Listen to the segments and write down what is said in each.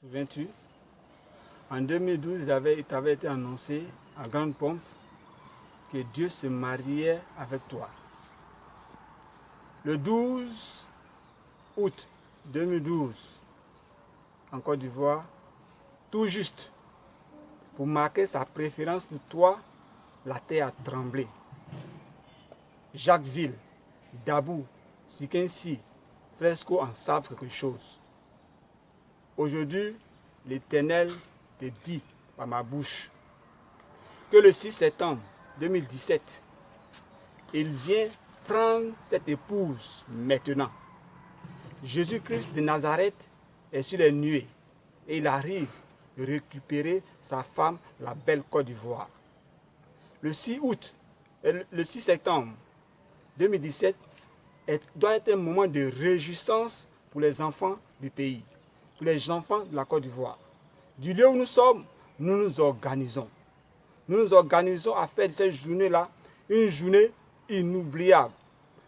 Souviens-tu? En 2012, il avait été annoncé à grande pompe que Dieu se mariait avec toi. Le 12 août 2012, en Côte d'Ivoire, tout juste, pour marquer sa préférence pour toi, la terre a tremblé. Jacquesville, Dabou, Sikensi, Fresco en savent quelque chose. Aujourd'hui, l'Éternel te dit par ma bouche que le 6 septembre 2017, il vient prendre cette épouse maintenant. Jésus-Christ de Nazareth est sur les nuées et il arrive récupérer sa femme, la belle Côte d'Ivoire. Le 6 septembre 2017 doit être un moment de réjouissance pour les enfants du pays, pour les enfants de la Côte d'Ivoire. Du lieu où nous sommes, nous nous organisons. Nous nous organisons à faire de cette journée-là une journée inoubliable.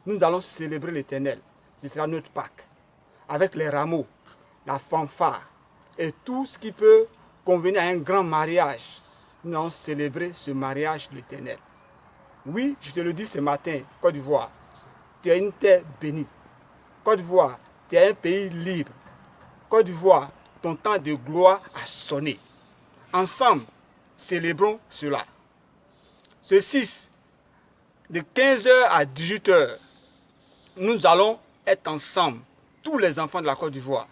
Nous allons célébrer l'Éternel. Ce sera notre Pâques. Avec les rameaux, la fanfare et tout ce qui peut convenir à un grand mariage. Nous allons célébrer ce mariage de l'Éternel. Oui, je te le dis ce matin, Côte d'Ivoire, tu es une terre bénie. Côte d'Ivoire, tu es un pays libre. Côte d'Ivoire, ton temps de gloire a sonné. Ensemble, célébrons cela. Ce 6, de 15h à 18h, nous allons être ensemble, tous les enfants de la Côte d'Ivoire,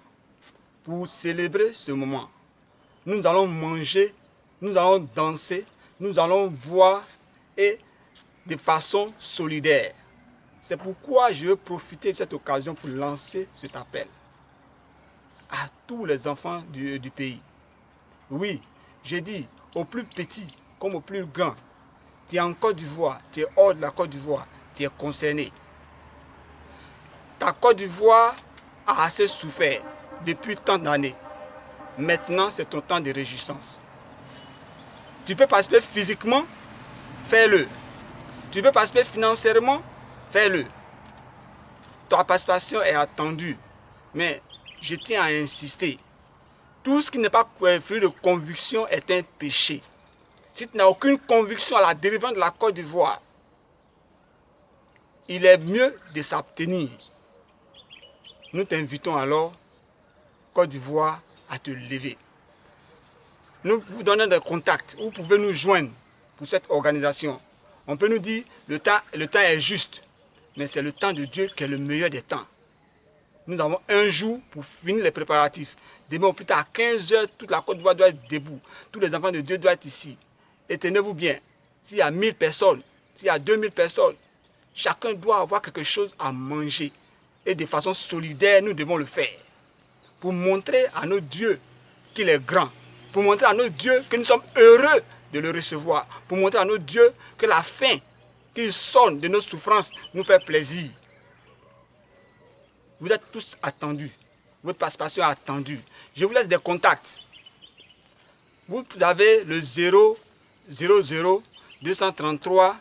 pour célébrer ce moment. Nous allons manger, nous allons danser, nous allons boire et de façon solidaire. C'est pourquoi je veux profiter de cette occasion pour lancer cet appel à tous les enfants du pays. Oui, je dis aux plus petits comme aux plus grands, tu es en Côte d'Ivoire, tu es hors de la Côte d'Ivoire, tu es concerné. Ta Côte d'Ivoire a assez souffert depuis tant d'années. Maintenant, c'est ton temps de réjouissance. Tu peux participer physiquement, fais-le. Tu peux participer financièrement, fais-le. Ta participation est attendue, mais je tiens à insister. Tout ce qui n'est pas fruit de conviction est un péché. Si tu n'as aucune conviction à la délivrance de la Côte d'Ivoire, il est mieux de s'abstenir. Nous t'invitons alors, Côte d'Ivoire, à te lever. Nous vous donnons des contacts. Vous pouvez nous joindre pour cette organisation. On peut nous dire le temps est juste, mais c'est le temps de Dieu qui est le meilleur des temps. Nous avons un jour pour finir les préparatifs. Demain au plus tard à 15h, toute la Côte d'Ivoire doit être debout. Tous les enfants de Dieu doivent être ici. Et tenez-vous bien, s'il y a 1000 personnes, s'il y a 2000 personnes, chacun doit avoir quelque chose à manger. Et de façon solidaire, nous devons le faire. Pour montrer à notre Dieu qu'il est grand. Pour montrer à notre Dieu que nous sommes heureux de le recevoir. Pour montrer à notre Dieu que la faim qui sonne de nos souffrances nous fait plaisir. Vous êtes tous attendus. Votre participation est attendue. Je vous laisse des contacts. Vous avez le 000 233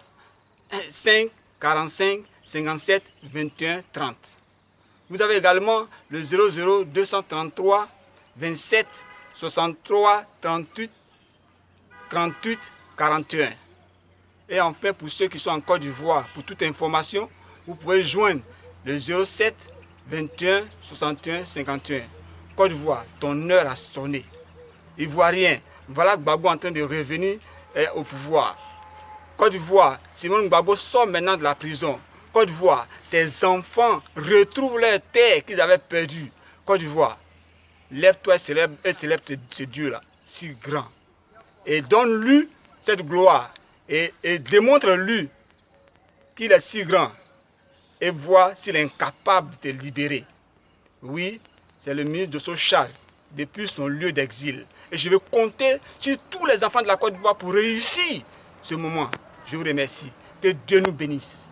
5 45 57 21 30. Vous avez également le 00 233 27 63 38 38 41. Et enfin, pour ceux qui sont en Côte d'Ivoire, pour toute information, vous pouvez joindre le 07 21 61 51. Côte d'Ivoire, ton heure a sonné. Ivoirien, voilà Gbagbo en train de revenir au pouvoir. Côte d'Ivoire, Simone Gbagbo sort maintenant de la prison. Côte d'Ivoire, tes enfants retrouvent leur terre qu'ils avaient perdue. Côte d'Ivoire, lève-toi et célèbre ce Dieu-là, si grand. Et donne-lui cette gloire. Et démontre-lui qu'il est si grand. Et vois s'il est incapable de te libérer. Oui, c'est le ministre de Sochal depuis son lieu d'exil. Et je vais compter sur tous les enfants de la Côte d'Ivoire pour réussir ce moment. Je vous remercie. Que Dieu nous bénisse.